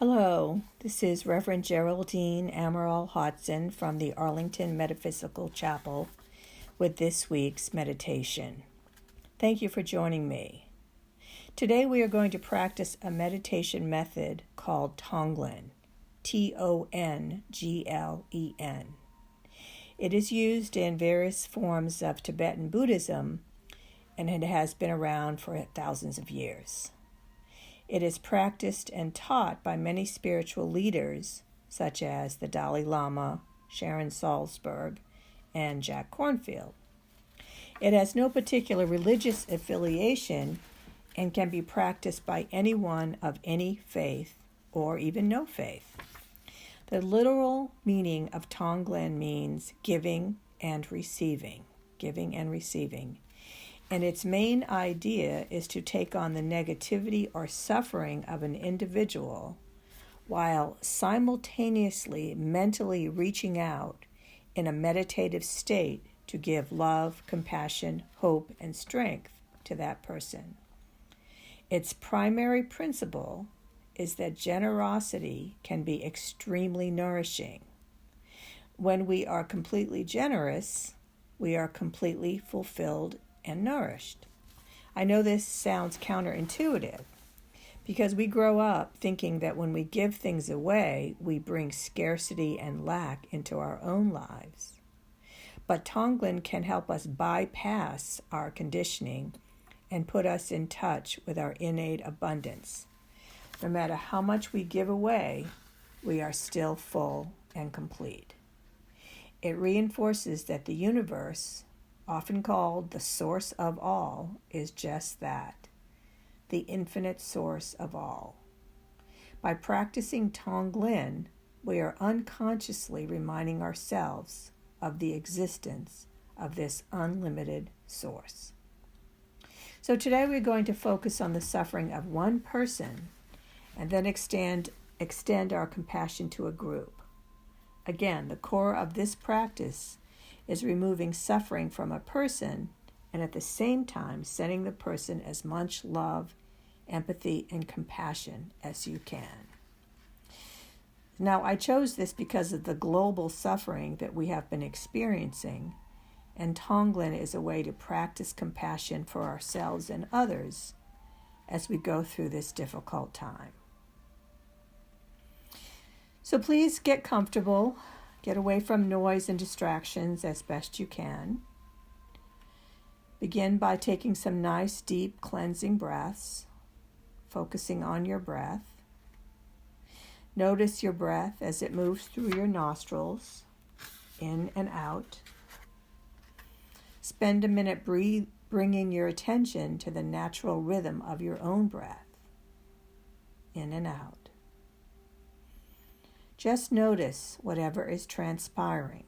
Hello, this is Reverend Geraldine Amaral Hodson from the Arlington Metaphysical Chapel with this week's meditation. Thank you for joining me. Today we are going to practice a meditation method called Tonglen, Tonglen. It is used in various forms of Tibetan Buddhism, and it has been around for thousands of years. It is practiced and taught by many spiritual leaders, such as the Dalai Lama, Sharon Salzberg, and Jack Kornfield. It has no particular religious affiliation and can be practiced by anyone of any faith or even no faith. The literal meaning of Tonglen means giving and receiving, and its main idea is to take on the negativity or suffering of an individual while simultaneously mentally reaching out in a meditative state to give love, compassion, hope, and strength to that person. Its primary principle is that generosity can be extremely nourishing. When we are completely generous, we are completely fulfilled and nourished. I know this sounds counterintuitive because we grow up thinking that when we give things away, we bring scarcity and lack into our own lives. But Tonglen can help us bypass our conditioning and put us in touch with our innate abundance. No matter how much we give away, we are still full and complete. It reinforces that the universe, often called the source of all, is just that, the infinite source of all. By practicing Tonglen, we are unconsciously reminding ourselves of the existence of this unlimited source. So today we're going to focus on the suffering of one person and then extend our compassion to a group. Again, the core of this practice is removing suffering from a person and at the same time sending the person as much love, empathy, and compassion as you can. Now, I chose this because of the global suffering that we have been experiencing, and Tonglen is a way to practice compassion for ourselves and others as we go through this difficult time. So please get comfortable. Get away from noise and distractions as best you can. Begin by taking some nice, deep, cleansing breaths, focusing on your breath. Notice your breath as it moves through your nostrils, in and out. Spend a minute bringing your attention to the natural rhythm of your own breath, in and out. Just notice whatever is transpiring.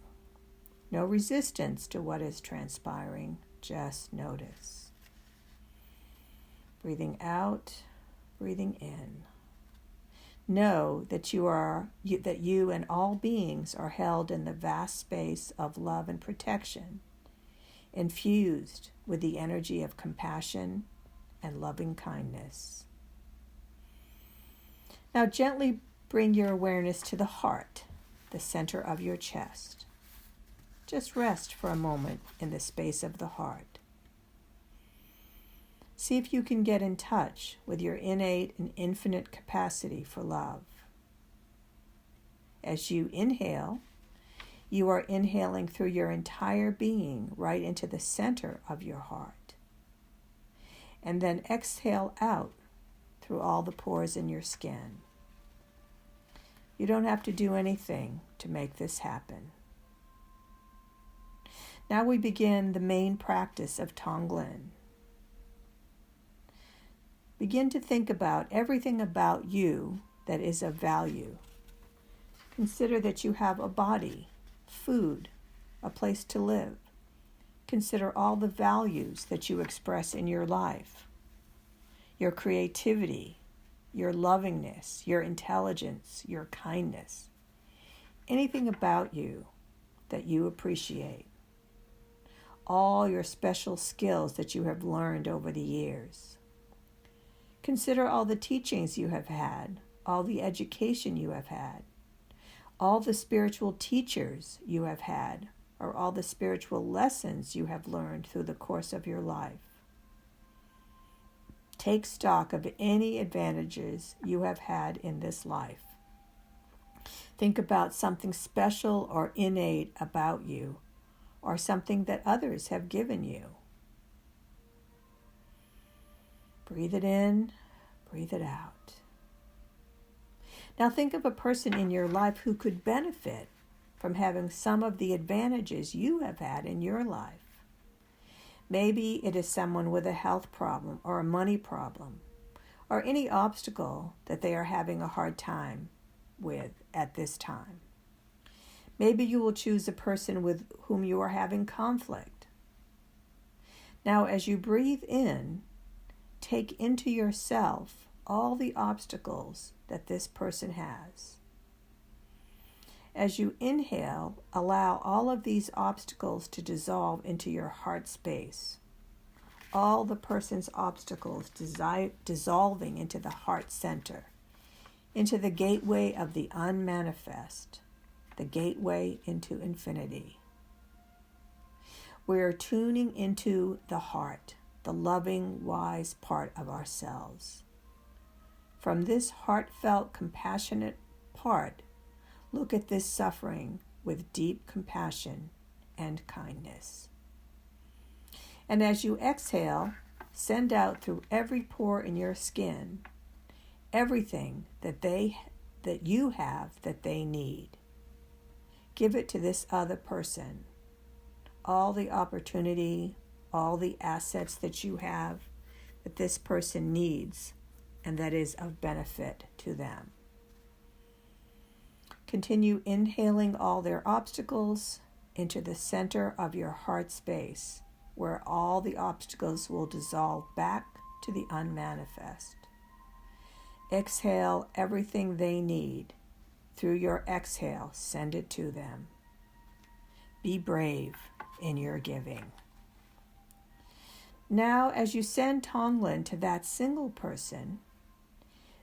No resistance to what is transpiring, just notice. Breathing out, breathing in. Know that you and all beings are held in the vast space of love and protection, infused with the energy of compassion and loving kindness. Now gently bring your awareness to the heart, the center of your chest. Just rest for a moment in the space of the heart. See if you can get in touch with your innate and infinite capacity for love. As you inhale, you are inhaling through your entire being right into the center of your heart. And then exhale out through all the pores in your skin. You don't have to do anything to make this happen. Now we begin the main practice of Tonglen. Begin to think about everything about you that is of value. Consider that you have a body, food, a place to live. Consider all the values that you express in your life. Your creativity, your lovingness, your intelligence, your kindness, anything about you that you appreciate, all your special skills that you have learned over the years. Consider all the teachings you have had, all the education you have had, all the spiritual teachers you have had, or all the spiritual lessons you have learned through the course of your life. Take stock of any advantages you have had in this life. Think about something special or innate about you, or something that others have given you. Breathe it in, breathe it out. Now think of a person in your life who could benefit from having some of the advantages you have had in your life. Maybe it is someone with a health problem or a money problem or any obstacle that they are having a hard time with at this time. Maybe you will choose a person with whom you are having conflict. Now, as you breathe in, take into yourself all the obstacles that this person has. As you inhale, allow all of these obstacles to dissolve into your heart space. All the person's obstacles dissolving into the heart center, into the gateway of the unmanifest, the gateway into infinity. We are tuning into the heart, the loving, wise part of ourselves. From this heartfelt, compassionate part, look at this suffering with deep compassion and kindness. And as you exhale, send out through every pore in your skin everything that you have that they need. Give it to this other person. All the opportunity, all the assets that you have that this person needs and that is of benefit to them. Continue inhaling all their obstacles into the center of your heart space, where all the obstacles will dissolve back to the unmanifest. Exhale everything they need. Through your exhale, send it to them. Be brave in your giving. Now, as you send Tonglen to that single person,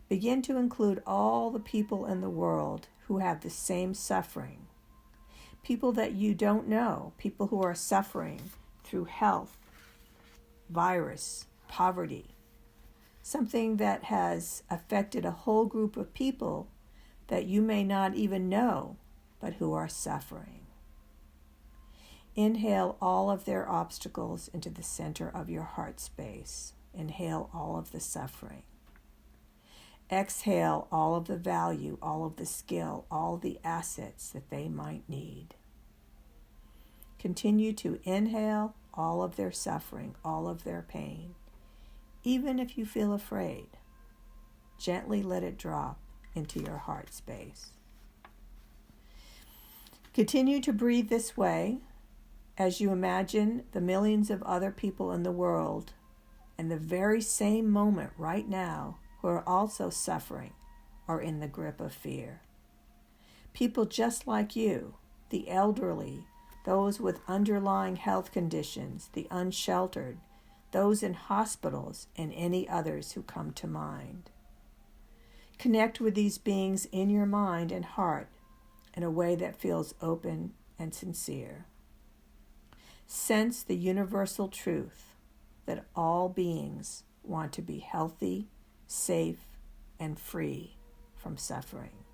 begin to include all the people in the world who have the same suffering. People that you don't know, people who are suffering through health, virus, poverty, something that has affected a whole group of people that you may not even know, but who are suffering. Inhale all of their obstacles into the center of your heart space. Inhale all of the suffering. Exhale all of the value, all of the skill, all the assets that they might need. Continue to inhale all of their suffering, all of their pain. Even if you feel afraid, gently let it drop into your heart space. Continue to breathe this way as you imagine the millions of other people in the world in the very same moment right now who are also suffering or in the grip of fear. People just like you, the elderly, those with underlying health conditions, the unsheltered, those in hospitals, and any others who come to mind. Connect with these beings in your mind and heart in a way that feels open and sincere. Sense the universal truth that all beings want to be healthy, safe, and free from suffering.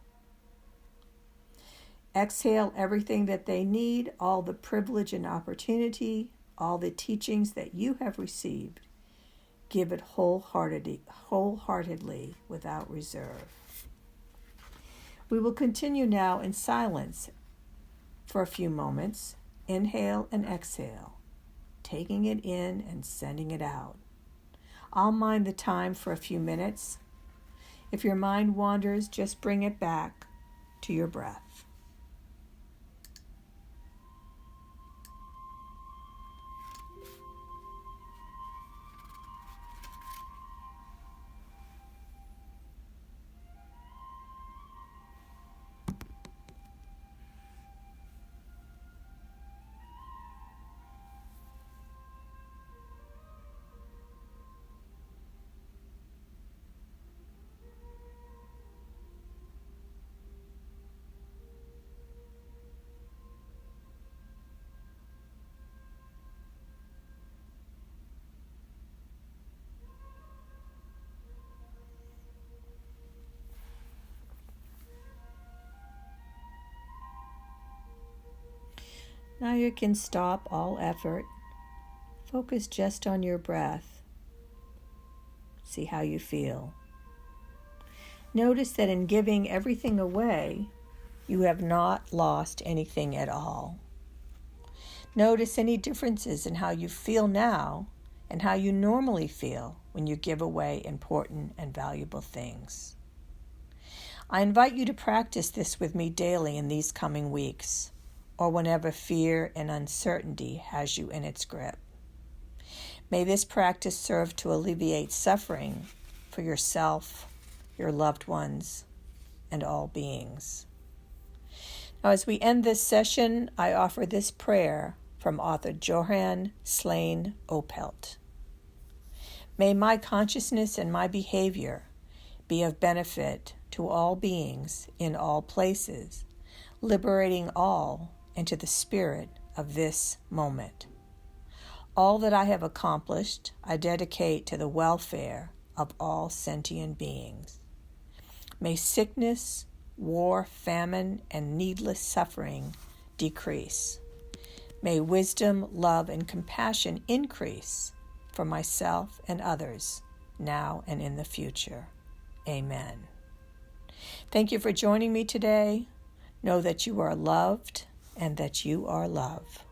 Exhale everything that they need, all the privilege and opportunity, all the teachings that you have received. Give it wholeheartedly without reserve. We will continue now in silence for a few moments. Inhale and exhale, taking it in and sending it out. I'll mind the time for a few minutes. If your mind wanders, just bring it back to your breath. Now you can stop all effort. Focus just on your breath. See how you feel. Notice that in giving everything away, you have not lost anything at all. Notice any differences in how you feel now and how you normally feel when you give away important and valuable things. I invite you to practice this with me daily in these coming weeks, or whenever fear and uncertainty has you in its grip. May this practice serve to alleviate suffering for yourself, your loved ones, and all beings. Now, as we end this session, I offer this prayer from author Johann Slane Opelt. May my consciousness and my behavior be of benefit to all beings in all places, liberating all into the spirit of this moment. All that I have accomplished, I dedicate to the welfare of all sentient beings. May sickness, war, famine, and needless suffering decrease. May wisdom, love, and compassion increase for myself and others, now and in the future. Amen. Thank you for joining me today. Know that you are loved and that you are love.